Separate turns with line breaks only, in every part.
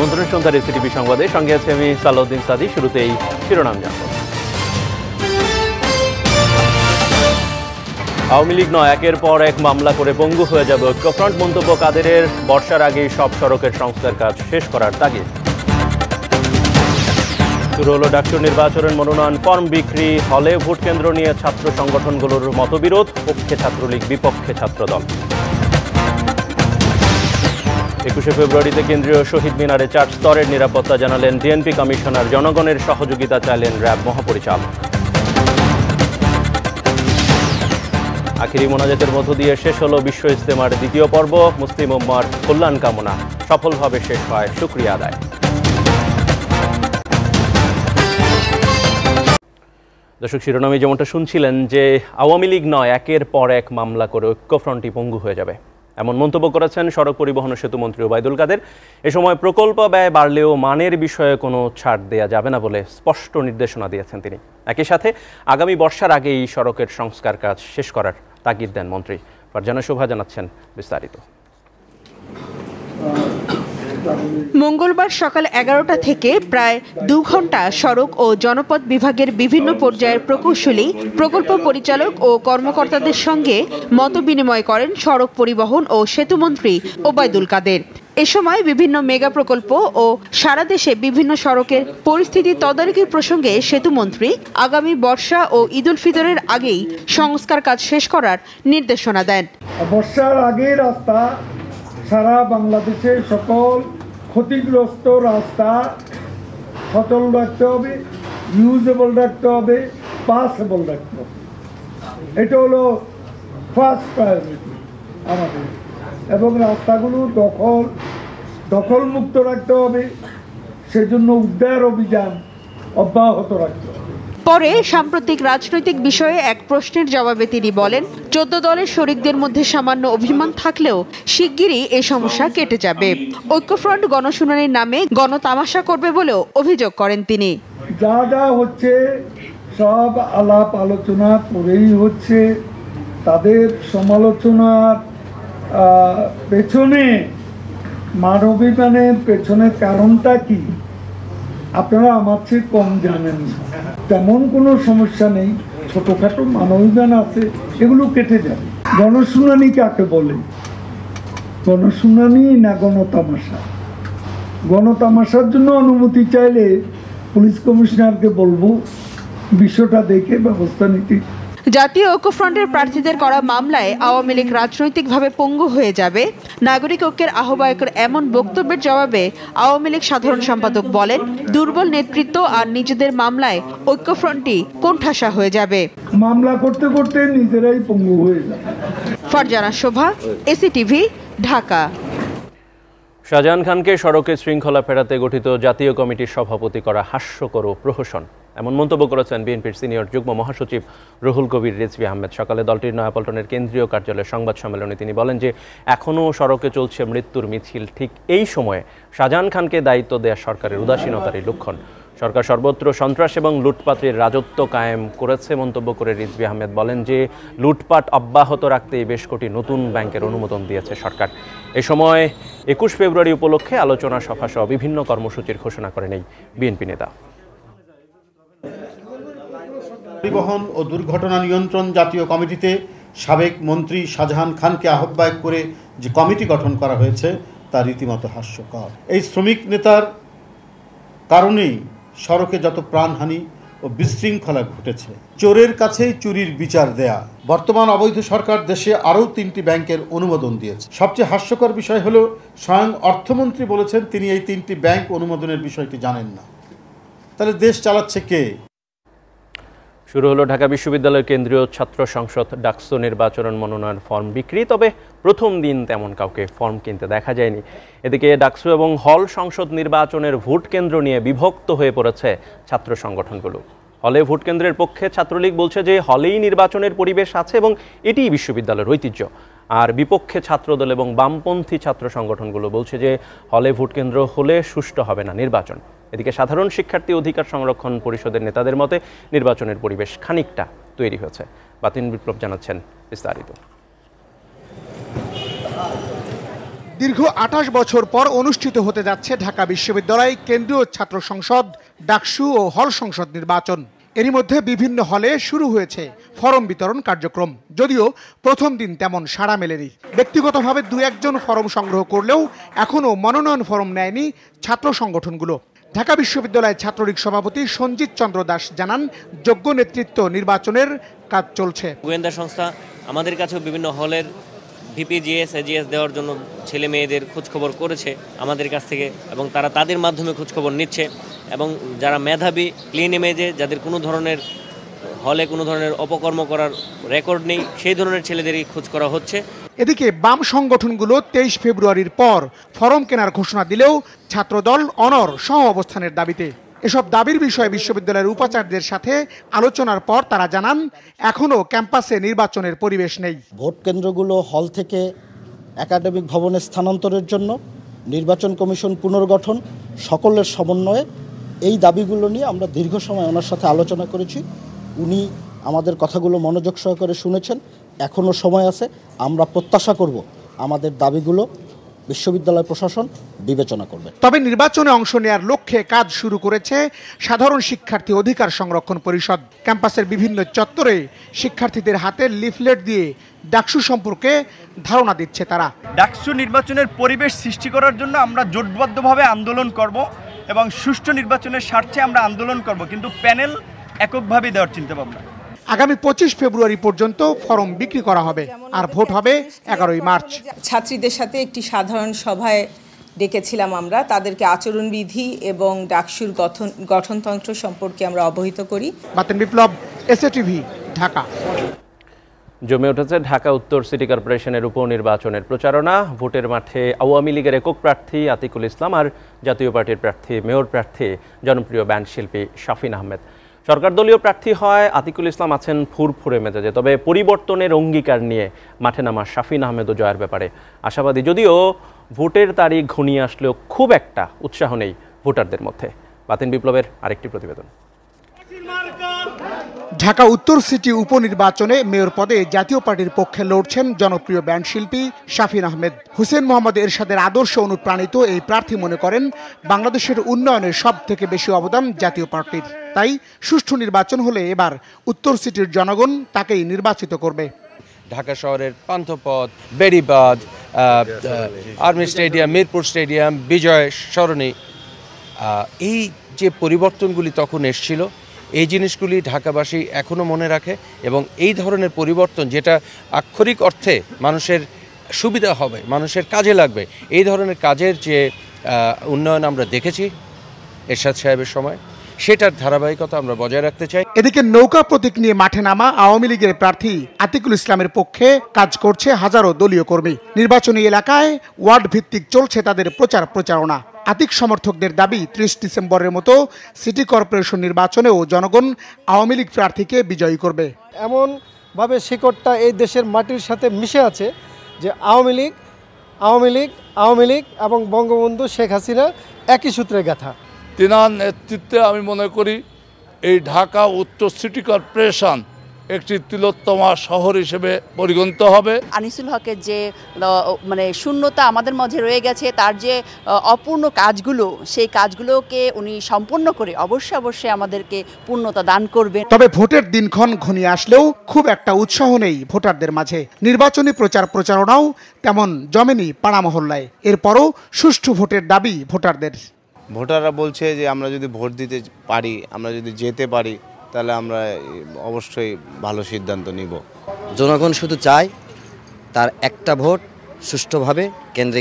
আমন্ত্রণ সন্ধ্যার এসিটিভি সংবাদে, সঙ্গে আছে আমি সালাউদ্দিন সাদি। শুরুতেই শিরোনাম জানব। আওয়ামী লীগ নয়, একের পর এক মামলা করে পঙ্গু হয়ে যাবে ঐক্যফ্রন্ট। মন্তব্য কাদেরের। বর্ষার আগেই সব সড়কের সংস্কার কাজ শেষ করার তাগিদ। শুরু হলো ডাকসু নির্বাচনের মনোনয়ন ফর্ম বিক্রি। হলে ভোট কেন্দ্র নিয়ে ছাত্র সংগঠনগুলোর মতবিরোধ। পক্ষে ছাত্রলীগ, বিপক্ষে ছাত্রদল। 21শে ফেব্রুয়ারিতে কেন্দ্রীয় শহীদ মিনারে 4 স্তরের নিরাপত্তা জানালেন ডিএনপি কমিশনার। জনগণের সহযোগিতা চাইলেন র্যাব মহাপরিচালক। আখিরি মোনাজাতের মধ্য দিয়ে শেষ হলো বিশ্ব ইজতেমার দ্বিতীয় পর্ব। মুসলিম উম্মার কল্যাণ কামনা, সফলভাবে শেষ হয় শুকরিয়া আদায়। দর্শক, শিরোনামে যেমনটা শুনছিলেন যে আওয়ামী লীগ নয়, একের পর এক মামলা করে ঐক্যফ্রন্টই পঙ্গু হয়ে যাবে, এমন মন্তব্য করেছেন সড়ক পরিবহন ও সেতুমন্ত্রী ওবায়দুল কাদের। এ সময় প্রকল্প ব্যয় বাড়লেও মানের বিষয়ে কোনো ছাড় দেয়া যাবে না বলে স্পষ্ট নির্দেশনা দিয়েছেন তিনি। একই সাথে আগামী বর্ষার আগেই সড়কের সংস্কার কাজ শেষ করার তাগিদ দেন মন্ত্রী। ফারজানা শোভা জানাচ্ছেন বিস্তারিত।
মঙ্গলবার সকাল 11টা থেকে প্রায় 2 ঘন্টা সড়ক ও জনপথ বিভাগের বিভিন্ন পর্যায়ের প্রকৌশলী, প্রকল্প পরিচালক ও কর্মকর্তাদের সঙ্গে মতবিনিময় করেন সড়ক পরিবহন ও সেতুমন্ত্রী ওবায়দুল কাদের। এ সময় বিভিন্ন মেগা প্রকল্প ও সারা দেশে বিভিন্ন সড়কের পরিস্থিতি তদারকি প্রসঙ্গে সেতুমন্ত্রী আগামী বর্ষা ও ঈদ উল ফিতরের আগেই সংস্কার কাজ শেষ করার নির্দেশনা দেন।
বর্ষার আগে রাস্তা সারা বাংলাদেশের সকল ক্ষতিগ্রস্ত রাস্তা সচল রাখতে হবে, ইউজেবল রাখতে হবে, পাসেবল রাখতে হবে। এটা হলো ফার্স্ট প্রায়োরিটি আমাদের। এবং রাস্তাগুলো দখলমুক্ত রাখতে হবে, সেজন্য উদ্ধার অভিযান অব্যাহত রাখতে হবে।
পরে সাম্প্রতিক রাজনৈতিক বিষয়ে এক প্রশ্নের জবাবে তিনি বলেন, 14 দলের শরিকদের মধ্যে সামান্য অভিমান থাকলেও শিগগিরই এই সমস্যা কেটে যাবে। ঐক্যফ্রন্ট গণশুনানির নামে গণতামাশা করবে বলেও অভিযোগ করেন তিনি।
যা যা হচ্ছে সব আলাপ আলোচনা করেই হচ্ছে। তাদের সমালোচনার পেছনে, মানবাধিকারের পেছনের কারণটা কি আপনারা আমার চেয়ে কম জানেন না। তেমন কোনো সমস্যা নেই, ছোটোখাটো মানবাধিকার আছে, এগুলো কেটে যাবে। গণশুনানি কাকে বলে? গণশুনানি না গণতামাশা? গণতামাশার জন্য অনুমতি চাইলে পুলিশ কমিশনারকে বলবো বিষয়টা দেখে ব্যবস্থা নিতে।
জাতীয় ঐক্যফ্রন্টের প্রার্থীদের করা মামলায় আওয়ামী লীগ রাজনৈতিকভাবে পঙ্গু হয়ে যাবে, নাগরিক ঐক্যের আহ্বায়কের এমন বক্তব্যের জবাবে আওয়ামী লীগ সাধারণ সম্পাদক বলেন, দুর্বল নেতৃত্ব আর নিজেদের মামলায় ঐক্যফ্রন্টই কোণঠাসা হয়ে যাবে।
মামলা করতে করতে নিজেরাই পঙ্গু হয়ে যাবে।
ফারজানা শোভা, এসিটিভি, ঢাকা।
শাহজাহান খানকে সড়কে শৃঙ্খলা ফেরাতে গঠিত জাতীয় কমিটির সভাপতি করা হাস্যকর ও প্রহসন, এমন মন্তব্য করেছেন বিএনপির সিনিয়র যুগ্ম মহাসচিব রুহুল কবির রিজভী আহমেদ। সকালে দলটির নয়াপল্টনের কেন্দ্রীয় কার্যালয়ের সংবাদ সম্মেলনে তিনি বলেন যে এখনও সড়কে চলছে মৃত্যুর মিছিল। ঠিক এই সময়ে শাহজাহান খানকে দায়িত্ব দেয়া সরকারের উদাসীনতারই লক্ষণ। সরকার সর্বত্র সন্ত্রাস এবং লুটপাটের রাজত্ব কায়েম করেছে মন্তব্য করে রিজভী আহমেদ বলেন যে লুটপাট অব্যাহত রাখতেই বেশ কটি নতুন ব্যাংকের অনুমোদন দিয়েছে সরকার। এ সময় 21 ফেব্রুয়ারি উপলক্ষে আলোচনা সভা সহ বিভিন্ন কর্মসূচির ঘোষণা করেন এই বিএনপি নেতা।
পরিবহন ও দুর্ঘটনা নিয়ন্ত্রণ জাতীয় কমিটিতে সাবেক মন্ত্রী শাহজাহান খানকে আহ্বায়ক করে যে কমিটি গঠন করা হয়েছে তা রীতিমতো হাস্যকর। এই শ্রমিক নেতার কারণেই সড়কে যত প্রাণহানি ও বিশৃঙ্খলা ঘটেছে। চোরের কাছেই চুরির বিচার দেয়া। বর্তমান অবৈধ সরকার দেশে আরও 3টি ব্যাংকের অনুমোদন দিয়েছে। সবচেয়ে হাস্যকর বিষয় হলো স্বয়ং অর্থমন্ত্রী বলেছেন তিনি এই 3টি ব্যাংক অনুমোদনের বিষয়টি জানেন না। তাহলে দেশ চালাচ্ছে কে?
শুরু হলো ঢাকা বিশ্ববিদ্যালয়ের কেন্দ্রীয় ছাত্র সংসদ ডাকসু নির্বাচনের মনোনয়ন ফর্ম বিক্রি। তবে প্রথম দিন তেমন কাউকে ফর্ম কিনতে দেখা যায়নি। এদিকে ডাকসু এবং হল সংসদ নির্বাচনের ভোট কেন্দ্র নিয়ে বিভক্ত হয়ে পড়েছে ছাত্র সংগঠনগুলো। হলে ভোট কেন্দ্রের পক্ষে ছাত্রলীগ বলছে যে হলেই নির্বাচনের পরিবেশ আছে এবং এটিই বিশ্ববিদ্যালয়ের ঐতিহ্য। আর বিপক্ষে ছাত্রদল এবং বামপন্থী ছাত্র সংগঠনগুলো বলছে যে হলে ভোট কেন্দ্র হলে সুষ্ঠু হবে না নির্বাচন। এদিকে সাধারণ শিক্ষার্থী অধিকার সংরক্ষণ পরিষদের নেতাদের মতে নির্বাচনের পরিবেশ খানিকটা তৈরি হয়েছে। বাতিন বিপ্লব জানাচ্ছেন বিস্তারিত।
দীর্ঘ ২৮ বছর পর অনুষ্ঠিত হতে যাচ্ছে ঢাকা বিশ্ববিদ্যালয় কেন্দ্রীয় ছাত্র সংসদ, ডাকসু ও হল সংসদ নির্বাচন। এরই মধ্যে বিভিন্ন হলে শুরু হয়েছে ফরম বিতরণ কার্যক্রম, যদিও প্রথম দিন তেমন সাড়া মেলেনি। ব্যক্তিগতভাবে ২-১ জন ফরম সংগ্রহ করলেও এখনও মনোনয়ন ফরম নেয়নি ছাত্র সংগঠনগুলো। ঢাকা বিশ্ববিদ্যালয়ের ছাত্রলীগ সভাপতি সঞ্জিত চন্দ্র দাস জানান, যোগ্য নেতৃত্ব নির্বাচনের কাজ চলছে।
গোয়েন্দা সংস্থা আমাদের কাছেও বিভিন্ন হলের ভিপিজিএস এজিএস দেওয়ার জন্য ছেলে মেয়েদের খোঁজখবর করেছে আমাদের কাছ থেকে, এবং তারা তাদের মাধ্যমে খোঁজখবর নিচ্ছে। এবং যারা মেধাবী, ক্লিন ইমেজে, যাদের কোনো ধরনের হলে কোনো ধরনের অপকর্ম করার রেকর্ড নেই, সেই ধরনের ছেলেদেরই খোঁজ করা হচ্ছে।
এদিকে বাম সংগঠনগুলো ২৩ ফেব্রুয়ারির পর ফরম কেনার ঘোষণা দিলেও ছাত্রদল অনড় সহ অবস্থানের দাবিতে। এসব দাবির বিষয়ে বিশ্ববিদ্যালয়ের উপাচার্যদের সাথে আলোচনার পর তারা জানান, এখনও ক্যাম্পাসে নির্বাচনের পরিবেশ নেই।
ভোট কেন্দ্রগুলো হল থেকে একাডেমিক ভবনে স্থানান্তরের জন্য নির্বাচন কমিশন পুনর্গঠন, সকলের সমন্বয়ে এই দাবিগুলো নিয়ে আমরা দীর্ঘ সময় ওনার সাথে আলোচনা করেছি। উনি আমাদের কথাগুলো মনোযোগ সহকারে শুনেছেন। এখনও সময় আছে, আমরা প্রত্যাশা করব আমাদের দাবিগুলো বিশ্ববিদ্যালয় প্রশাসন বিবেচনা করবে।
তবে নির্বাচনে অংশ নেয়ার লক্ষ্যে কাজ শুরু করেছে সাধারণ শিক্ষার্থী অধিকার সংরক্ষণ পরিষদ। ক্যাম্পাসের বিভিন্ন চত্বরে শিক্ষার্থীদের হাতে লিফলেট দিয়ে ডাকসু সম্পর্কে ধারণা দিচ্ছে তারা।
ডাকসু নির্বাচনের পরিবেশ সৃষ্টি করার জন্য আমরা জোটবদ্ধভাবে আন্দোলন করব এবং সুষ্ঠু নির্বাচনের স্বার্থে আমরা আন্দোলন করব, কিন্তু প্যানেল এককভাবে দেওয়ার চিন্তা ভাবনা।
আগামী ২৫ ফেব্রুয়ারি পর্যন্ত ফরম বিক্রি করা হবে, আর ভোট হবে ১১ই মার্চ।
ছাত্রীদের সাথে একটি সাধারণ সভায় ডেকেছিলাম আমরা, তাদেরকে আচরণবিধি এবং ডাকসুর গঠনতন্ত্র সম্পর্কে আমরা অবহিত করি।
বাতেন বিপ্লব, এসএটিভি, ঢাকা।
জমে উঠেছে ঢাকা উত্তর সিটি কর্পোরেশনের উপনির্বাচনের প্রচারণা। ভোটের মাঠে আওয়ামী লীগের একক প্রার্থী আতিকুল ইসলাম আর জাতীয় পার্টির প্রার্থী মেয়র প্রার্থী জনপ্রিয় ব্যান্ড শিল্পী শাফিন আহমেদ। সরকার দলীয় প্রার্থী হয় আতিকুল ইসলাম আছেন ফুরফুরে মেজাজে, তবে পরিবর্তনের অঙ্গীকার নিয়ে মাঠে নামা শাফিন আহমেদও জয়ের ব্যাপারে আশাবাদী, যদিও ভোটের তারিখ ঘনিয়ে আসলেও খুব একটা উৎসাহ নেই ভোটারদের মধ্যে। বাতিন বিপ্লবের আরেকটি প্রতিবেদন।
ঢাকা উত্তর সিটি উপনির্বাচনে মেয়র পদে জাতীয় পার্টির পক্ষে লড়ছেন জনপ্রিয় ব্যান্ড শিল্পী শাফিন আহমেদ। হুসেন মোহাম্মদ এরশাদের আদর্শ অনুপ্রাণিত এই প্রার্থী মনে করেন, বাংলাদেশের উন্নয়নে সব থেকে বেশি অবদান জাতীয় পার্টির। তাই সুষ্ঠু নির্বাচন হলে এবার উত্তর সিটির জনগণ তাকেই নির্বাচিত করবে।
ঢাকা শহরের পান্থপথ, বেড়িবাঁধ, আর্মি স্টেডিয়াম, মিরপুর স্টেডিয়াম, বিজয় সরণি, এই যে পরিবর্তনগুলি তখন এসেছিল, এই জিনিসগুলি ঢাকাবাসী এখনও মনে রাখে, এবং এই ধরনের পরিবর্তন যেটা আক্ষরিক অর্থে মানুষের সুবিধা হবে, মানুষের কাজে লাগবে, এই ধরনের কাজের যে উন্নয়ন আমরা দেখেছি এরশাদ সাহেবের সময়, সেটার ধারাবাহিকতা আমরা বজায় রাখতে চাই।
এদিকে নৌকা প্রতীক নিয়ে মাঠে নামা আওয়ামী লীগের প্রার্থী আতিকুল ইসলামের পক্ষে কাজ করছে হাজারো দলীয় কর্মী। নির্বাচনী এলাকায় ওয়ার্ড ভিত্তিক চলছে তাদের প্রচারণা। আতিক সমর্থকদের দাবি, ৩০ ডিসেম্বরের মতো সিটি কর্পোরেশন নির্বাচনেও জনগণ আওয়ামী লীগ প্রার্থীকে বিজয়ী করবে।
এমনভাবে শিকড়টা এই দেশের মাটির সাথে মিশে আছে যে আওয়ামী লীগ এবং বঙ্গবন্ধু শেখ হাসিনা একই সূত্রে গাঁথা।
তিনার নেতৃত্বে আমি মনে করি এই ঢাকা উত্তর সিটি কর্পোরেশন একটি তিলোত্তমা শহর হিসেবে পরিগণিত হবে।
আনিসুল হকের যে শূন্যতা আমাদের মাঝে রয়ে গেছে, তার যে অপূর্ণ কাজগুলো, সেই কাজগুলোকে উনি সম্পূর্ণ করে অবশ্যই আমাদেরকে পূর্ণতা দান করবেন।
তবে ভোটের দিনক্ষণ ঘনিয়ে আসলেও খুব একটা উৎসাহ নেই ভোটারদের মাঝে। নির্বাচনী প্রচারণাও তেমন জমেনি পাড়া মহল্লায়। এরপরও সুষ্ঠু ভোটের দাবি ভোটারদের।
ভোটাররা বলছে যে আমরা যদি ভোট দিতে পারি, আমরা যদি যেতে পারি, তাহলে আমরা অবশ্যই ভালো সিদ্ধান্ত নিব।
জনগণ শুধু চায় তার একটা ভোট সুষ্ঠুভাবে কেন্দ্রে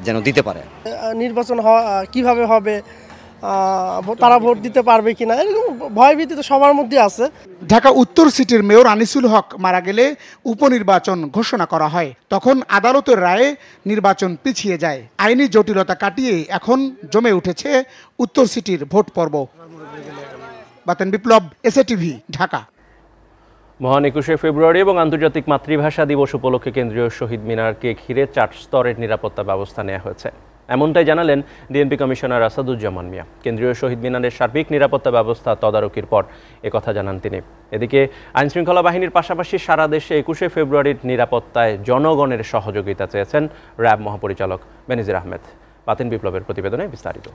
যেন দিতে পারে।
নির্বাচন কিভাবে হবে, তারা ভোট দিতে পারবে কিনা, এরকম ভয়ভীতি তো সবার মধ্যে আছে।
ঢাকা উত্তর সিটির মেয়র আনিসুল হক মারা গেলে উপনির্বাচন ঘোষণা করা হয়। তখন আদালতের রায়ে নির্বাচন পিছিয়ে যায়। আইনি জটিলতা কাটিয়ে এখন জমে উঠেছে উত্তর সিটির ভোট পর্ব। বাতেন বিপ্লব, এসএটিভি, ঢাকা।
মহান ২১শে ফেব্রুয়ারি এবং আন্তর্জাতিক মাতৃভাষা দিবস উপলক্ষে কেন্দ্রীয় শহীদ মিনারকে ঘিরে ৪ স্তরের নিরাপত্তা ব্যবস্থা নেওয়া হয়েছে। এমনটাই জানালেন ডিএমপি কমিশনার আসাদুজ্জামান মিয়া। কেন্দ্রীয় শহীদ মিনারের সার্বিক নিরাপত্তা ব্যবস্থা তদারকির পর একথা জানান তিনি। এদিকে আইনশৃঙ্খলা বাহিনীর পাশাপাশি সারা দেশে 21শে ফেব্রুয়ারির নিরাপত্তায় জনগণের সহযোগিতা চেয়েছেন র্যাব মহাপরিচালক বেনজির আহমেদ। পাতিন বিপ্লবের প্রতিবেদনে বিস্তারিত।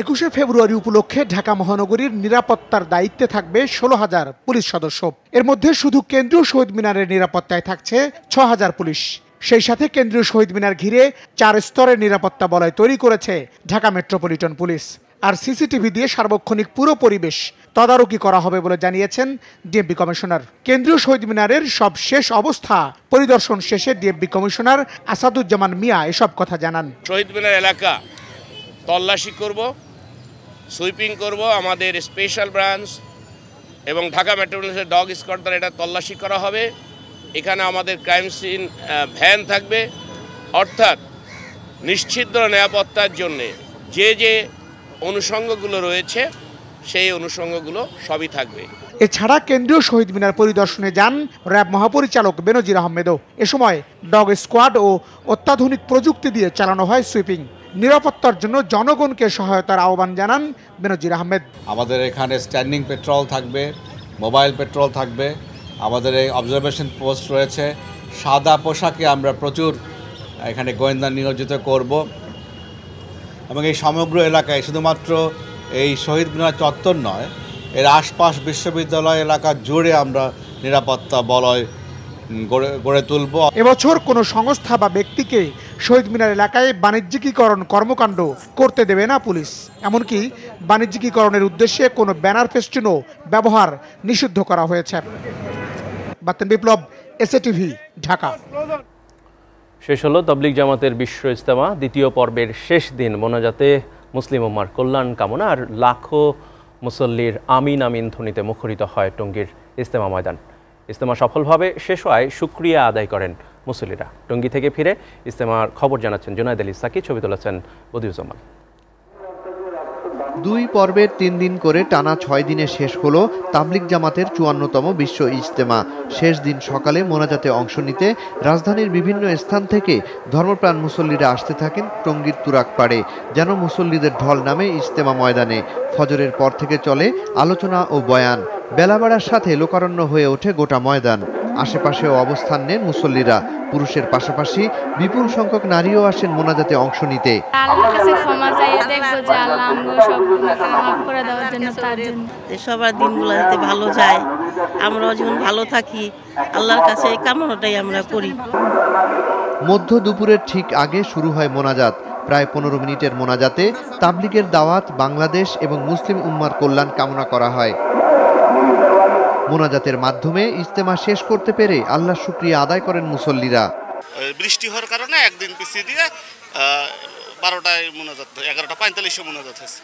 21শে ফেব্রুয়ারি উপলক্ষে ঢাকা মহানগরীর নিরাপত্তার দায়িত্বে থাকবে 16,000 পুলিশ সদস্য। এর মধ্যে শুধু কেন্দ্রীয় শহীদ মিনারের নিরাপত্তায় থাকছে 6,000 পুলিশ। সেই সাথে কেন্দ্রীয় শহীদ মিনার ঘিরে 4 স্তরের নিরাপত্তা বলয় তৈরি করেছে ঢাকা মেট্রোপলিটন পুলিশ। আর সিসিটিভি দিয়ে সার্বক্ষণিক পুরো পরিবেশ তদারকি করা হবে বলে জানিয়েছেন ডিএমপি কমিশনার। কেন্দ্রীয় শহীদ মিনারের সব শেষ অবস্থা পরিদর্শন শেষে ডিএমপি কমিশনার আসাদুজ্জামান মিয়া এসব কথা জানান।
শহীদ মিনার এলাকা তল্লাশি করব, সুইপিং করব, আমাদের স্পেশাল ব্রাঞ্চ এবং ঢাকা মেট্রোপলিটনের ডগ স্কোয়াড দ্বারা এটা তল্লাশি করা হবে। এখানে আমাদের ক্রাইম সিন ভ্যান থাকবে, অর্থাৎ নিশ্চিত নিরাপত্তার জন্যে যে যে অনুষঙ্গগুলো রয়েছে সেই অনুষঙ্গগুলো সবই থাকবে।
এছাড়া কেন্দ্রীয় শহীদ মিনার পরিদর্শনে যান র্যাব মহাপরিচালক বেনজির আহমেদও। এ সময় ডগ স্কোয়াড ও অত্যাধুনিক প্রযুক্তি দিয়ে চালানো হয় সুইপিং। নিরাপত্তার জন্য জনগণকে সহায়তার আহ্বান জানান বেনজির আহমেদ।
আমাদের এখানে স্ট্যান্ডিং পেট্রোল থাকবে, মোবাইল পেট্রোল থাকবে, আমাদের এই অবজারভেশন পোস্ট রয়েছে। সাদা পোশাকে আমরা প্রচুর এখানে গোয়েন্দা নিয়োজিত করব এবং এই সমগ্র এলাকায় শুধুমাত্র এই শহীদ মিনার চত্বর নয়, এর আশপাশ বিশ্ববিদ্যালয় এলাকা জুড়ে আমরা নিরাপত্তা বলয় গড়ে তুলব।
এবছর কোনো সংস্থা বা ব্যক্তিকে শহীদ মিনার এলাকায় বাণিজ্যিকীকরণ কর্মকাণ্ড করতে দেবে না পুলিশ। এমনকি বাণিজ্যিকীকরণের উদ্দেশ্যে কোনো ব্যানার ফেস্টুনও ব্যবহার নিষিদ্ধ করা হয়েছে। বাতিন বিপ্লব, এসএটিভি, ঢাকা।
শেষ হলো তাবলিগ জামাতের বিশ্ব ইজতেমা। দ্বিতীয় পর্বের শেষ দিন মোনাজাতে মুসলিম উম্মার কল্যাণ কামনা আর লাখো মুসল্লির আমিন আমিন ধ্বনিতে মুখরিত হয় টঙ্গীর ইজতেমা ময়দান। ইজতেমা সফলভাবে শেষ হয় শুকরিয়া আদায় করেন মুসল্লিরা। টঙ্গী থেকে ফিরে ইজতেমার খবর জানাচ্ছেন জুনায়েদ আলী সাকি, ছবি তুলেছেন বদিউজ্জামান।
2 পর্বের 3 দিন করে টানা 6 দিনে শেষ হলো তাবলিগ জামাতের 54তম বিশ্ব ইজতেমা। শেষ দিন সকালে মোনাজাতে অংশ নিতে রাজধানীর বিভিন্ন স্থান থেকে ধর্মপ্রাণ মুসল্লিরা আসতে থাকেন টঙ্গীর তুরাগপাড়ে। যেন মুসল্লিদের ঢল নামে ইজতেমা ময়দানে। ফজরের পর থেকে চলে আলোচনা ও বয়ান। বেলা বাড়ার সাথে লোকারণ্য হয়ে ওঠে গোটা ময়দান। আশেপাশেও অবস্থান নেন মুসল্লিরা। পুরুষের পাশাপাশি বিপুল সংখ্যক নারীও আসেন মোনাজাতে অংশ নিতে।
আল্লাহর কাছে ক্ষমা চাই, দেখবো যে আল্লাহ আমগো সব গুনাহকে মাফ করে দেওয়ার জন্য, তার জন্য
সবার দিনগুলো যাতে ভালো যায়, আমরাও যেমন ভালো থাকি, আল্লাহর কাছে এই কামনাটাই আমরা করি।
মধ্য দুপুরের ঠিক আগে শুরু হয় মোনাজাত। প্রায় 15 মিনিটের মোনাজাতে তাবলিগের দাওয়াত, বাংলাদেশ এবং মুসলিম উম্মার কল্যাণ কামনা করা হয়। মোনাজাতের মাধ্যমে ইজতেমা শেষ করতে পেরে আল্লাহর শুকরিয়া আদায় করেন মুসল্লিরা।
বৃষ্টি হওয়ার কারণে একদিন পিছিয়ে দিয়ে 12টায় মোনাজাত, 11:45 মোনাজাত হয়েছে।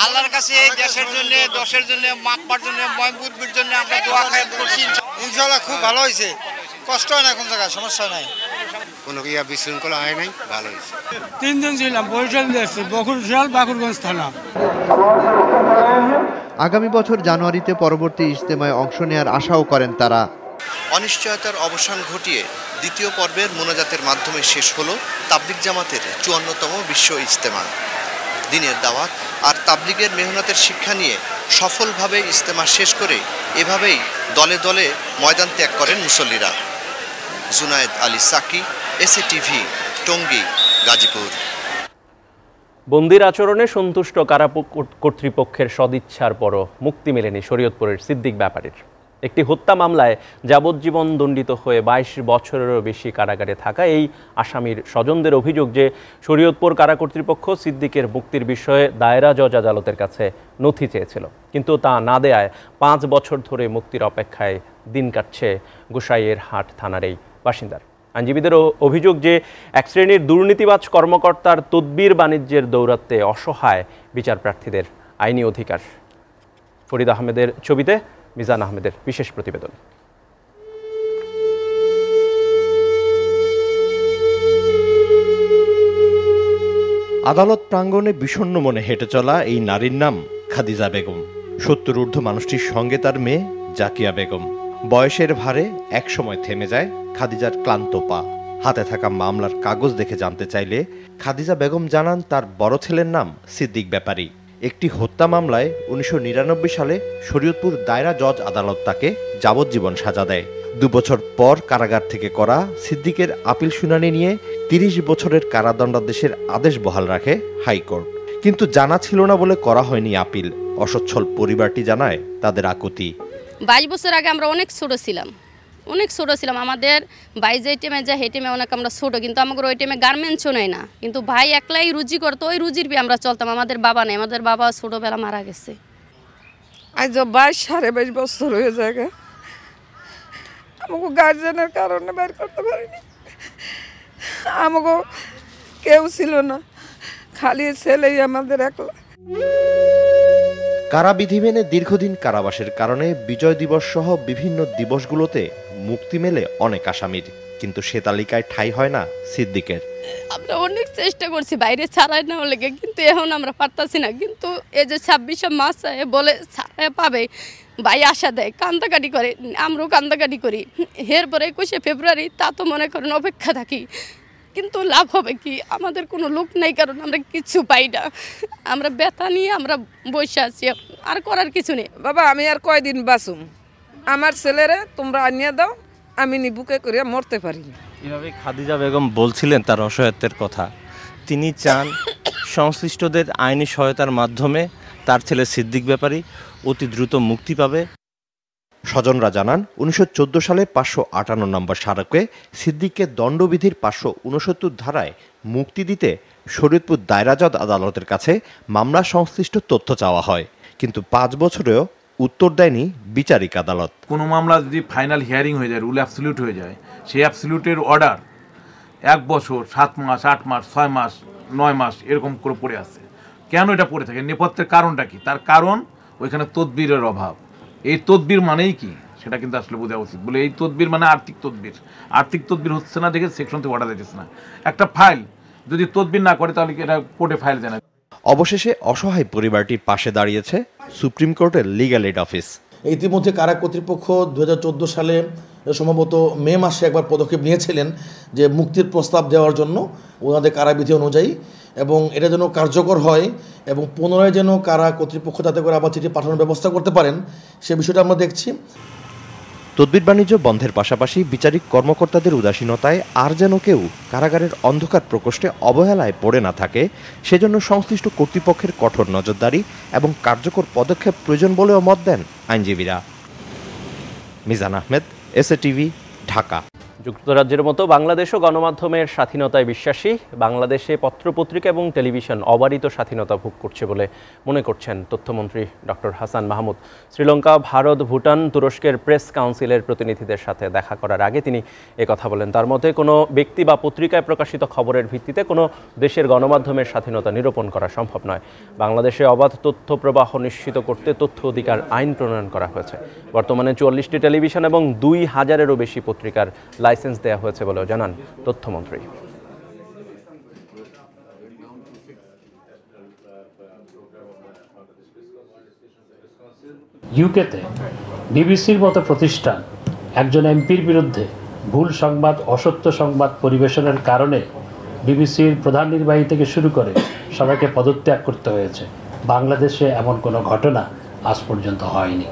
আল্লাহর কাছে দেশের জন্য, দশের জন্য, মাপবার জন্য, ময়মুদ্দির জন্য আমরা দোয়া করছি। ইনশাআল্লাহ খুব ভালো হয়েছে, কষ্ট হয় না, কোন জায়গায় সমস্যা নাই,
কোনো বিশৃঙ্খলা হয় নাই, ভালো হয়েছে।
3 দিন ছিলাম, বরিশাল দিয়েছি, বকুড়াল, বাকুরগঞ্জ থানা।
আগামী বছর জানুয়ারিতে পরবর্তী ইজতেমায় অংশ নেওয়ার আশাও করেন তারা।
অনিশ্চয়তার অবসান ঘটিয়ে দ্বিতীয় পর্বের মোনাজাতের মাধ্যমে শেষ হলো তাবলিগ জামাতের 54তম বিশ্ব ইজতেমা। দিনের দাওয়াত আর তাবলিগের মেহনতের শিক্ষা নিয়ে সফলভাবে ইজতেমা শেষ করে এভাবেই দলে দলে ময়দান ত্যাগ করেন মুসল্লিরা। জুনায়েদ আলী সাকি, এসএটিভি, টঙ্গী, গাজীপুর।
বন্দির আচরণে সন্তুষ্ট কারা কর্তৃপক্ষের সদিচ্ছার পরও মুক্তি মেলেনি শরীয়তপুরের সিদ্দিক ব্যাপারীর। একটি হত্যা মামলায় যাবজ্জীবন দণ্ডিত হয়ে 22 বছরেরও বেশি কারাগারে থাকা এই আসামির স্বজনদের অভিযোগ যে শরীয়তপুর কারা কর্তৃপক্ষ সিদ্দিকের মুক্তির বিষয়ে দায়রা জজ আদালতের কাছে নথি চেয়েছিল, কিন্তু তা না দেয়ায় 5 বছর ধরে মুক্তির অপেক্ষায় দিন কাটছে গোসাইয়ের হাট থানার এই বাসিন্দার। আইনজীবীদের অভিযোগ যে এক শ্রেণীর দুর্নীতিবাজ কর্মকর্তার তদবির বাণিজ্যের দৌরাত্মে অসহায় বিচার প্রার্থীদের আইনি অধিকার। ফরিদ আহমেদের ছবিতে মিজান আহমেদের বিশেষ প্রতিবেদন।
আদালত প্রাঙ্গণে বিষণ্ণ মনে হেঁটে চলা এই নারীর নাম খাদিজা বেগম। 70 ঊর্ধ্ব মানুষটির সঙ্গে তার মেয়ে জাকিয়া বেগম। বয়সের ভারে একসময় থেমে যায় খাদিজার ক্লান্ত পা। হাতে থাকা মামলার কাগজ দেখে জানতে চাইলে খাদিজা বেগম জানান তার বড় ছেলের নাম সিদ্দিক ব্যাপারী। একটি হত্যা মামলায় 1999 সালে শরীয়তপুর দায়রা জজ আদালত তাকে যাবজ্জীবন সাজা দেয়। 2 বছর পর কারাগার থেকে করা সিদ্দিকের আপিল শুনানি নিয়ে 30 বছরের কারাদণ্ডাদেশের আদেশ বহাল রাখে হাইকোর্ট। কিন্তু জানা ছিল না বলে করা হয়নি আপিল। অসচ্ছল পরিবারটি জানায় তাদের আকুতি।
22 বছর আগে আমরা অনেক ছোট ছিলাম, আমাদের ভাই যে টাইমে যায় সেই টাইমে অনেক আমরা ছোট, কিন্তু আমাদের ওই টাইমে গার্মেন্টসও নেই না, কিন্তু ভাই একলাই রুজি করতো, ওই রুজির বি আমরা চলতাম। আমাদের বাবা নেই, আমাদের বাবা ছোটবেলা মারা গেছে।
আজ 22-22.5 বছর হয়ে যায়, আমাকে গার্জেনের কারণে বের করতে পারিনি। আমাকে কেউ ছিল না, খালি ছেলেই আমাদের একলা।
কারাবিধি মেনে দীর্ঘদিন কারাবাসের কারণে বিজয় দিবস সহ বিভিন্ন দিবসগুলোতে মুক্তি মেলে অনেক আসামির, কিন্তু সে তালিকায় ঠাঁই হয় না সিদ্দিকের।
আমরা অনেক চেষ্টা করছি বাইরে ছাড়াই না লেগে, কিন্তু এখন আমরা পারতাছি না। কিন্তু এই যে 26শে মার্চ বলে ছাড়াই পাবে, ভাই আশা দেয়, কান্দাকাটি করে, আমরাও কান্দাকাটি করি। এরপরে 21শে ফেব্রুয়ারি তা তো মনে করেন অপেক্ষা থাকি, কিন্তু লাভ হবে কি? আমাদের কোনো লোক নাই, কারণ আমরা কিছু পাই না। আমরা ব্যথা নিয়ে আমরা বসে আছি, আর করার কিছু নেই।
বাবা আমি আর কয়দিন বাঁচুম, আমার ছেলেরে তোমরা আনিয়ে দাও, আমি বুকে করে মরতে পারি।
এভাবে খাদিজা বেগম বলছিলেন তার অসহায়ত্বের কথা। তিনি চান সংশ্লিষ্টদের আইনি সহায়তার মাধ্যমে তার ছেলে সিদ্দিক ব্যাপারী অতি দ্রুত মুক্তি পাবে। স্বজনরা জানান 1914 সালে 558 নম্বর স্মারকে সিদ্দিককে দণ্ডবিধির 569 ধারায় মুক্তি দিতে শরীয়তপুর দায়রা জজ আদালতের কাছে মামলা সংশ্লিষ্ট তথ্য চাওয়া হয়, কিন্তু 5 বছরেও উত্তর দেয়নি বিচারিক আদালত।
কোনো মামলা যদি ফাইনাল হিয়ারিং হয়ে যায়, রুল অ্যাবসলিউট হয়ে যায়, সেই অ্যাবসলিউটের অর্ডার 1 বছর 7 মাস 8 মাস 6 মাস 9 মাস এরকম করে পড়ে আছে। কেন এটা পড়ে থাকে? নেপথ্যের কারণটা কি? তার কারণ ওইখানে তদবিরের অভাব। এই তদবির মানেই কি সেটা কিন্তু আসলে বোঝা উচিত। বলে এই তদবির মানে আর্থিক তদবির হচ্ছে না দেখে সেকশন থেকে অর্ডার দিতেছে না। একটা ফাইল যদি তদবির না করে তাহলে এটা কোর্টে ফাইল জানায়।
অবশেষে অসহায় পরিবারটির পাশে দাঁড়িয়েছে সুপ্রিম কোর্টের লিগ্যাল এইড অফিস।
ইতিমধ্যে কারা কর্তৃপক্ষ 2014 সালে সম্ভবত মে মাসে একবার পদক্ষেপ নিয়েছিলেন যে মুক্তির প্রস্তাব দেওয়ার জন্য ওনাদের কারাবিধি অনুযায়ী, এবং এটা যেন কার্যকর হয় এবং পুনরায় যেন কারা কর্তৃপক্ষ তাতে করে আবার চিঠি পাঠানোর ব্যবস্থা করতে পারেন, সে বিষয়টা আমরা দেখছি।
তদবির বাণিজ্য বন্ধের পাশাপাশি বিচারিক কর্মকর্তাদের উদাসীনতায় আর যেন কেউ কারাগারের অন্ধকার প্রকোষ্ঠে অবহেলায় পড়ে না থাকে, সেজন্য সংশ্লিষ্ট কর্তৃপক্ষের কঠোর নজরদারি এবং কার্যকর পদক্ষেপ প্রয়োজন বলেও মত দেন আইনজীবীরা। মিজান আহমেদ, এসএটিভি, ঢাকা।
যুক্তরাজ্যের মতো বাংলাদেশও গণমাধ্যমের স্বাধীনতায় বিশ্বাসী। বাংলাদেশে পত্রপত্রিকা এবং টেলিভিশন অবারিত স্বাধীনতা ভোগ করছে বলে মনে করছেন তথ্যমন্ত্রী ডক্টর হাসান মাহমুদ। শ্রীলঙ্কা, ভারত, ভুটান, তুরস্কের প্রেস কাউন্সিলের প্রতিনিধিদের সাথে দেখা করার আগে তিনি একথা বলেন। তার মতে কোনো ব্যক্তি বা পত্রিকায় প্রকাশিত খবরের ভিত্তিতে কোনো দেশের গণমাধ্যমের স্বাধীনতা নিরূপণ করা সম্ভব নয়। বাংলাদেশে অবাধ তথ্য প্রবাহ নিশ্চিত করতে তথ্য অধিকার আইন প্রণয়ন করা হয়েছে। বর্তমানে 44টি টেলিভিশন এবং 2000-এরও বেশি পত্রিকার লাইসেন্স দেওয়া হয়েছে বলেও জানান তথ্যমন্ত্রী।
ইউকেতে বিবিসির মতো প্রতিষ্ঠান একজন এমপির বিরুদ্ধে ভুল সংবাদ, অসত্য সংবাদ পরিবেশনের কারণে বিবিসির প্রধান নির্বাহী থেকে শুরু করে সবাইকে পদত্যাগ করতে হয়েছে। বাংলাদেশে এমন কোনো ঘটনা আজ পর্যন্ত হয়নি।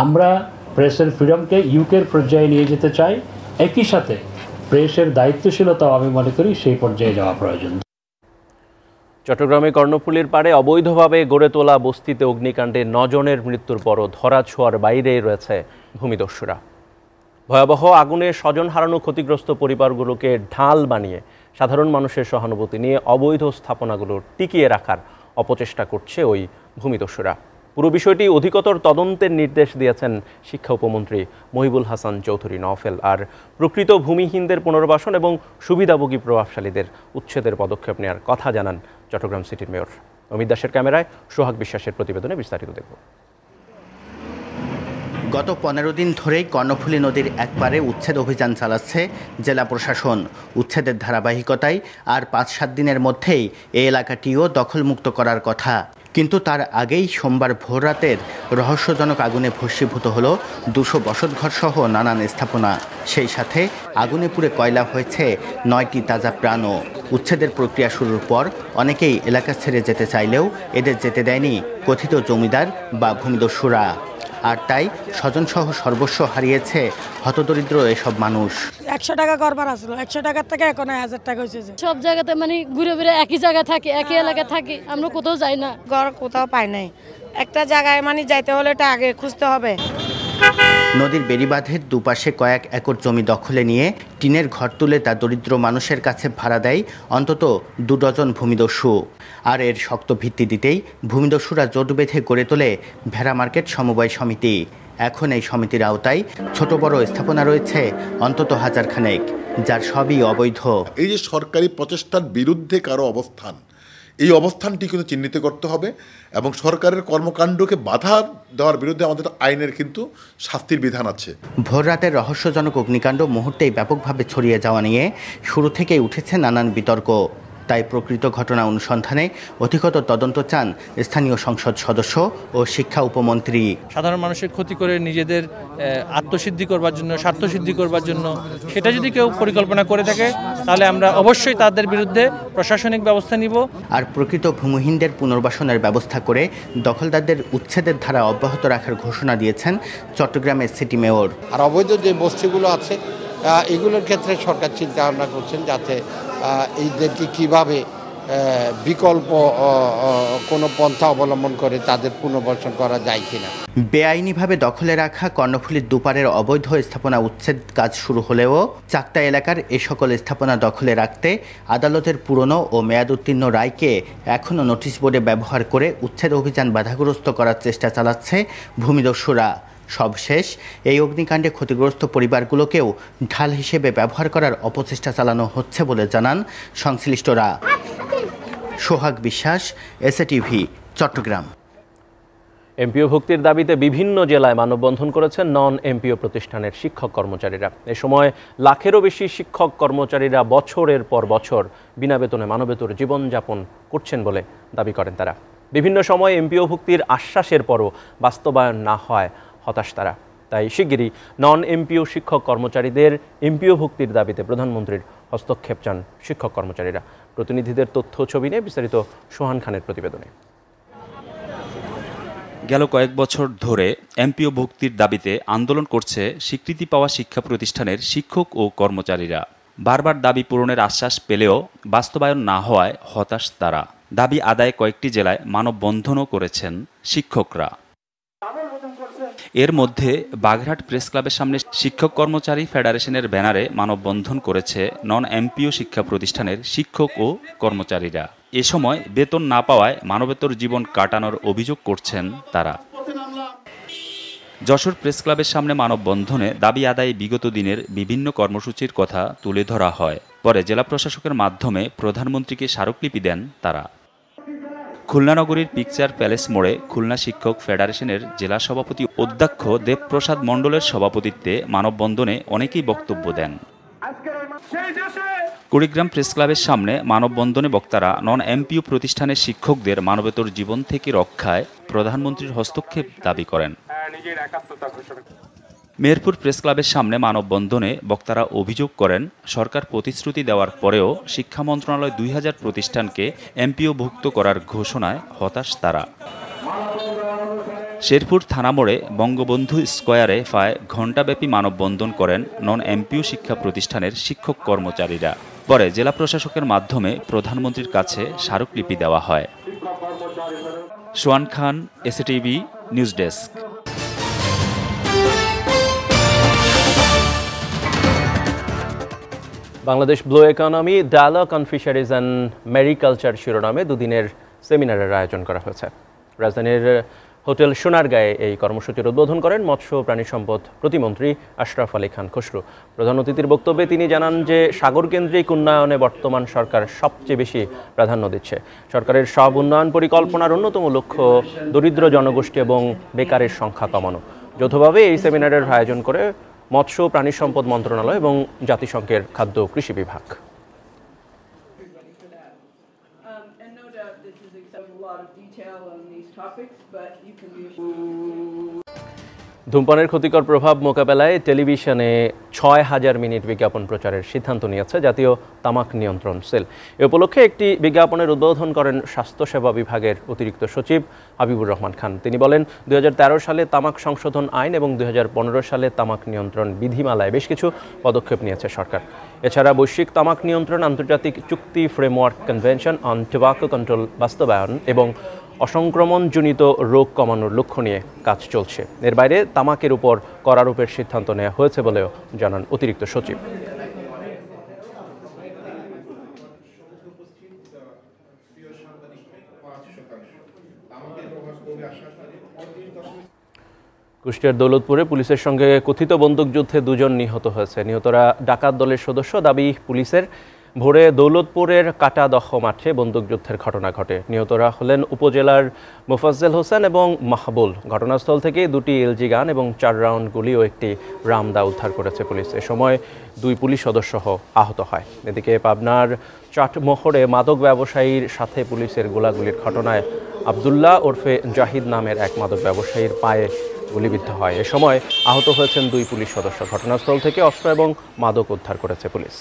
আমরা প্রেসের ফ্রিডমকে ইউকের পর্যায়ে নিয়ে যেতে চাই, একই সাথে প্রেসের দায়িত্বশীলতাও আমি মনে করি সেই পর্যায়ে যাওয়া প্রয়োজন।
চট্টগ্রামে কর্ণফুলীর পাড়ে অবৈধভাবে গড়ে তোলা বস্তিতে অগ্নিকাণ্ডে 9 জনের মৃত্যুর পরও ধরাছোঁয়ার বাইরে রয়েছে ভূমিদস্যুরা। ভয়াবহ আগুনে স্বজন হারানো ক্ষতিগ্রস্ত পরিবারগুলোকে ঢাল বানিয়ে সাধারণ মানুষের সহানুভূতি নিয়ে অবৈধ স্থাপনাগুলো টিকিয়ে রাখার অপচেষ্টা করছে ওই ভূমিদস্যুরা। পুরো বিষয়টি অধিকতর তদন্তের নির্দেশ দিয়েছেন শিক্ষা উপমন্ত্রী মহিবুল হাসান চৌধুরী নওফেল। আর প্রকৃত ভূমিহীনদের পুনর্বাসন এবং সুবিধাভোগী প্রভাবশালীদের উচ্ছেদের পদক্ষেপ নেওয়ার কথা জানান চট্টগ্রাম সিটির মেয়র। অমিত দাসের ক্যামেরায় সোহাগ বিশ্বাসের প্রতিবেদনে বিস্তারিত দেখব।
গত 15 দিন ধরেই কর্ণফুলী নদীর একপারে উচ্ছেদ অভিযান চালাচ্ছে জেলা প্রশাসন। উচ্ছেদের ধারাবাহিকতায় আর 5-7 দিনের মধ্যেই এই এলাকাটিও দখলমুক্ত করার কথা। কিন্তু তার আগেই সোমবার ভোররাতের রহস্যজনক আগুনে ভস্মীভূত হলো 200 বসতঘর সহ নানান স্থাপনা। সেই সাথে আগুনে পুড়ে কয়লা হয়েছে 9টি তাজা প্রাণও। উচ্ছেদের প্রক্রিয়া শুরুর পর অনেকেই এলাকা ছেড়ে যেতে চাইলেও এদের যেতে দেয়নি কথিত জমিদার বা ভূমিদস্যুরা। আর তাই স্বজনসহ সর্বস্ব হারিয়েছে হতদরিদ্র এসব মানুষ।
100 টাকা করবার আসলো, 100 টাকার থেকে এখন 1000 টাকা হয়েছে।
সব জায়গাতে মানে ঘুরে ঘুরে একই জায়গায় থাকি, একই এলাকায় থাকি, আমরা কোথাও যাই না,
ঘর কোথাও পাই নাই। একটা জায়গায় মানে যাইতে হলে এটা আগে খুঁজতে হবে।
নদীর বেড়িবাঁধের দুপাশে কয়েক একর জমি দখলে নিয়ে টিনের ঘর তুলে তা দরিদ্র মানুষের কাছে ভাড়া দেয় অন্তত 2 ডজন ভূমিদস্যু। আর এর শক্ত ভিত্তি দিতেই ভূমিদস্যুরা জোট বেঁধে গড়ে তোলে ভেড়া মার্কেট সমবায় সমিতি। এখন এই সমিতির আওতায় ছোট বড় স্থাপনা রয়েছে অন্তত 1000 খানেক, যার সবই অবৈধ।
এই যে সরকারি প্রচেষ্টার বিরুদ্ধে কারো অবস্থান, এই অবস্থানটি কিন্তু চিহ্নিত করতে হবে এবং সরকারের কর্মকাণ্ডকে বাধা দেওয়ার বিরুদ্ধে আমাদের আইনের কিন্তু শাস্তির বিধান আছে।
ভোররাতের রহস্যজনক অগ্নিকাণ্ড মুহূর্তেই ব্যাপকভাবে ছড়িয়ে যাওয়া নিয়ে শুরু থেকেই উঠেছে নানান বিতর্ক। তাই প্রকৃত ঘটনা অনুসন্ধানে অধিকতর তদন্ত চান স্থানীয় সংসদ সদস্য ও শিক্ষা উপমন্ত্রী।
সাধারণ মানুষের ক্ষতি করে নিজেদের আত্মসিদ্ধি করবার জন্য, স্বার্থসিদ্ধি করবার জন্য সেটা যদি কেউ পরিকল্পনা করে থাকে তাহলে আমরা অবশ্যই তাদের বিরুদ্ধে প্রশাসনিক ব্যবস্থা নিব।
আর প্রকৃত ভূমিহীনদের পুনর্বাসনের ব্যবস্থা করে দখলদারদের উচ্ছেদের ধারা অব্যাহত রাখার ঘোষণা দিয়েছেন চট্টগ্রামের সিটি মেয়র।
আর অবৈধ যে বস্তিগুলো আছে এগুলোর ক্ষেত্রে সরকার চিন্তা ভাবনা করছেন যাতে এইদেরকে কীভাবে বিকল্প কোনো পন্থা অবলম্বন করে তাদের পুনর্বাসন করা যায় কিনা।
বেআইনিভাবে দখলে রাখা কর্ণফুলীর দুপারের অবৈধ স্থাপনা উচ্ছেদ কাজ শুরু হলেও চাকদা এলাকার এ সকল স্থাপনা দখলে রাখতে আদালতের পুরনো ও মেয়াদোত্তীর্ণ রায়কে এখনও নোটিশ বোর্ডে ব্যবহার করে উচ্ছেদ অভিযান বাধাগ্রস্ত করার চেষ্টা চালাচ্ছে ভূমিদস্যুরা। সবশেষ এই অগ্নিকাণ্ডে ক্ষতিগ্রস্ত পরিবারগুলোকেও ঢাল হিসেবে ব্যবহার করার অপচেষ্টা চালানো হচ্ছে বলে জানান সংশ্লিষ্টরা। সোহাগ বিশ্বাস, এসএটিভি, চট্টগ্রাম।
এমপিও ভুক্তির দাবিতে বিভিন্ন জেলায় মানববন্ধন করেছেন নন এমপিও প্রতিষ্ঠানের শিক্ষক কর্মচারীরা। এ সময় লাখেরও বেশি শিক্ষক কর্মচারীরা বছরের পর বছর বিনা বেতনে মানবেতর জীবনযাপন করছেন বলে দাবি করেন তারা। বিভিন্ন সময় এমপিও ভুক্তির আশ্বাসের পরও বাস্তবায়ন না হয় হতাশ তারা। তাই শিগগিরই নন এমপিও শিক্ষক কর্মচারীদের এমপিও ভুক্তির দাবিতে প্রধানমন্ত্রীর হস্তক্ষেপ চান শিক্ষক কর্মচারীরা। প্রতিনিধিদের তথ্য ছবি নিয়ে বিস্তারিত সোহান খানের প্রতিবেদনে।
গেল কয়েক বছর ধরে এমপিও ভুক্তির দাবিতে আন্দোলন করছে স্বীকৃতি পাওয়া শিক্ষা প্রতিষ্ঠানের শিক্ষক ও কর্মচারীরা। বারবার দাবি পূরণের আশ্বাস পেলেও বাস্তবায়ন না হওয়ায় হতাশ তারা। দাবি আদায়ে কয়েকটি জেলায় মানববন্ধনও করেছেন শিক্ষকরা। এর মধ্যে বাগেরহাট প্রেস ক্লাবের সামনে শিক্ষক কর্মচারী ফেডারেশনের ব্যানারে মানববন্ধন করেছে নন এমপিও শিক্ষা প্রতিষ্ঠানের শিক্ষক ও কর্মচারীরা। এ সময় বেতন না পাওয়ায় মানবেতর জীবন কাটানোর অভিযোগ করছেন তারা। যশোর প্রেস ক্লাবের সামনে মানববন্ধনে দাবি আদায়ে বিগত দিনের বিভিন্ন কর্মসূচির কথা তুলে ধরা হয়। পরে জেলা প্রশাসকের মাধ্যমে প্রধানমন্ত্রীকে স্মারকলিপি দেন তারা। খুলনা নগরীর পিকচার প্যালেস মোড়ে খুলনা শিক্ষক ফেডারেশনের জেলা সভাপতি অধ্যক্ষ দেবপ্রসাদ মণ্ডলের সভাপতিত্বে মানববন্ধনে অনেকেই বক্তব্য দেন। কুড়িগ্রাম প্রেস ক্লাবের সামনে মানববন্ধনে বক্তারা নন এমপিও প্রতিষ্ঠানের শিক্ষকদের মানবেতর জীবন থেকে রক্ষায় প্রধানমন্ত্রীর হস্তক্ষেপ দাবি করেন। মেহেরপুর প্রেস ক্লাবের সামনে মানববন্ধনে বক্তারা অভিযোগ করেন, সরকার প্রতিশ্রুতি দেওয়ার পরেও শিক্ষা মন্ত্রণালয় 2000 প্রতিষ্ঠানকে এমপিওভুক্ত করার ঘোষণায় হতাশ তারা। শেরপুর থানা মোড়ে বঙ্গবন্ধু স্কয়ারে প্রায় ঘণ্টাব্যাপী মানববন্ধন করেন নন এমপিও শিক্ষা প্রতিষ্ঠানের শিক্ষক কর্মচারীরা। পরে জেলা প্রশাসকের মাধ্যমে প্রধানমন্ত্রীর কাছে স্মারকলিপি দেওয়া হয়। Sohan Khan, SATV news desk.
Bangladesh blue economy dialogue on fisheries and mariculture শিরোনামে দুদিনের সেমিনারের আয়োজন করা হয়েছে। রাজধানীর হোটেল সোনারগাঁয়ে এই কর্মসূচির উদ্বোধন করেন মৎস্য প্রাণী সম্পদ প্রতিমন্ত্রী আশরাফ আলী খান খসরু। প্রধান অতিথির বক্তব্যে তিনি জানান যে সাগরকেন্দ্রিক উন্নয়নে বর্তমান সরকার সবচেয়ে বেশি প্রাধান্য দিচ্ছে। সরকারের সব উন্নয়ন পরিকল্পনার অন্যতম লক্ষ্য দরিদ্র জনগোষ্ঠী এবং বেকারের সংখ্যা কমানো। যৌথভাবে এই সেমিনারের আয়োজন করে মৎস্য প্রাণী সম্পদ মন্ত্রণালয় এবং জাতিসংঘের খাদ্য কৃষি বিভাগ। ধূমপানের ক্ষতিকর প্রভাব মোকাবেলায় টেলিভিশনে ৬,০০০ মিনিট বিজ্ঞাপন প্রচারের সিদ্ধান্ত নিয়েছে জাতীয় তামাক নিয়ন্ত্রণ সেল। এ উপলক্ষে একটি বিজ্ঞাপনের উদ্বোধন করেন স্বাস্থ্যসেবা বিভাগের অতিরিক্ত সচিব হাবিবুর রহমান খান। তিনি বলেন, ২০১৩ সালে তামাক সংশোধন আইন এবং ২০১৫ সালে তামাক নিয়ন্ত্রণ বিধিমালায় বেশ কিছু পদক্ষেপ নিয়েছে সরকার। এছাড়া বৈশ্বিক তামাক নিয়ন্ত্রণ আন্তর্জাতিক চুক্তি framework convention on tobacco control বাস্তবায়ন এবং অসংক্রমণজনিত রোগ কমানোর লক্ষ্য নিয়ে কাজ চলছে। এর বাইরে তামাকের উপর করারোপের সিদ্ধান্ত নেওয়া হয়েছে বলেও জানান অতিরিক্ত সচিব। কুষ্টিয়ার দৌলতপুরে পুলিশের সঙ্গে কথিত বন্দুকযুদ্ধে 2 জন নিহত হয়েছে। নিহতরা ডাকাত দলের সদস্য। দাবি পুলিশের, ভোরে দৌলতপুরের কাটাদহ মাঠে বন্দুকযুদ্ধের ঘটনা ঘটে। নিহতরা হলেন উপজেলার মুফাজ্জল হোসেন এবং মাহবুল। ঘটনাস্থল থেকে 2টি এলজি গান এবং 4 রাউন্ড গুলি ও একটি রামদা উদ্ধার করেছে পুলিশ। এ সময় 2 পুলিশ সদস্য আহত হয়। এদিকে পাবনার চাটমোহরে মাদক ব্যবসায়ীর সাথে পুলিশের গোলাগুলির ঘটনায় আবদুল্লাহ ওরফে জাহিদ নামের এক মাদক ব্যবসায়ীর পায়ে গুলিবিদ্ধ হয়। এ সময় আহত হয়েছেন 2 পুলিশ সদস্য। ঘটনাস্থল থেকে অস্ত্র এবং মাদক উদ্ধার করেছে পুলিশ।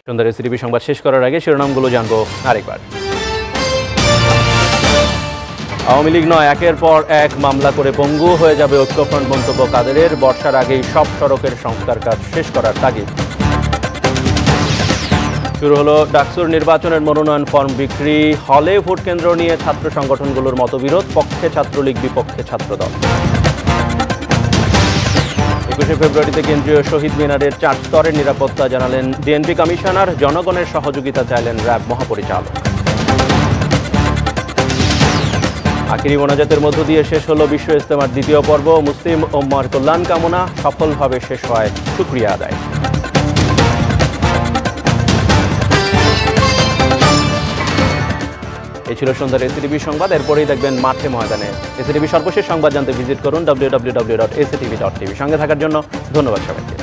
সন্ধ্যার এসিটিভি সংবাদ শেষ করার আগে শিরোনামগুলো জানবো আরেকবার। আওয়ামী লীগ নয়, একের পর এক মামলা করে পঙ্গু হয়ে যাবে ঐক্যফ্রন্ট, মন্তব্য কাদেরের। বর্ষার আগেই সব সড়কের সংস্কার কাজ শেষ করার তাগিদ। শুরু হলো ডাকসুর নির্বাচনের মনোনয়ন ফর্ম বিক্রি। হলে ভোট কেন্দ্র নিয়ে ছাত্র সংগঠনগুলোর মতবিরোধ, পক্ষে ছাত্রলীগ, বিপক্ষে ছাত্রদল। 21শে ফেব্রুয়ারিতে কেন্দ্রীয় শহীদ মিনারের 4 স্তরের নিরাপত্তা জানালেন ডিএনপি কমিশনার। জনগণের সহযোগিতা চাইলেন র্যাব মহাপরিচালক। আখিরি মোনাজাতের মধ্য দিয়ে শেষ হলো বিশ্ব ইজতেমার 2য় পর্ব। মুসলিম উম্মার কল্যাণ কামনা, সফলভাবে শেষ হয় শুকরিয়া আদায়। এই ছিল সন্ধ্যার এসিটিভি সংবাদ। এরপরেই দেখবেন মাঠে ময়দানে। এসিটিভি সর্বশেষ সংবাদ জানতে ভিজিট করুন www.actv.tv। সঙ্গে থাকার জন্য ধন্যবাদ সবাইকে।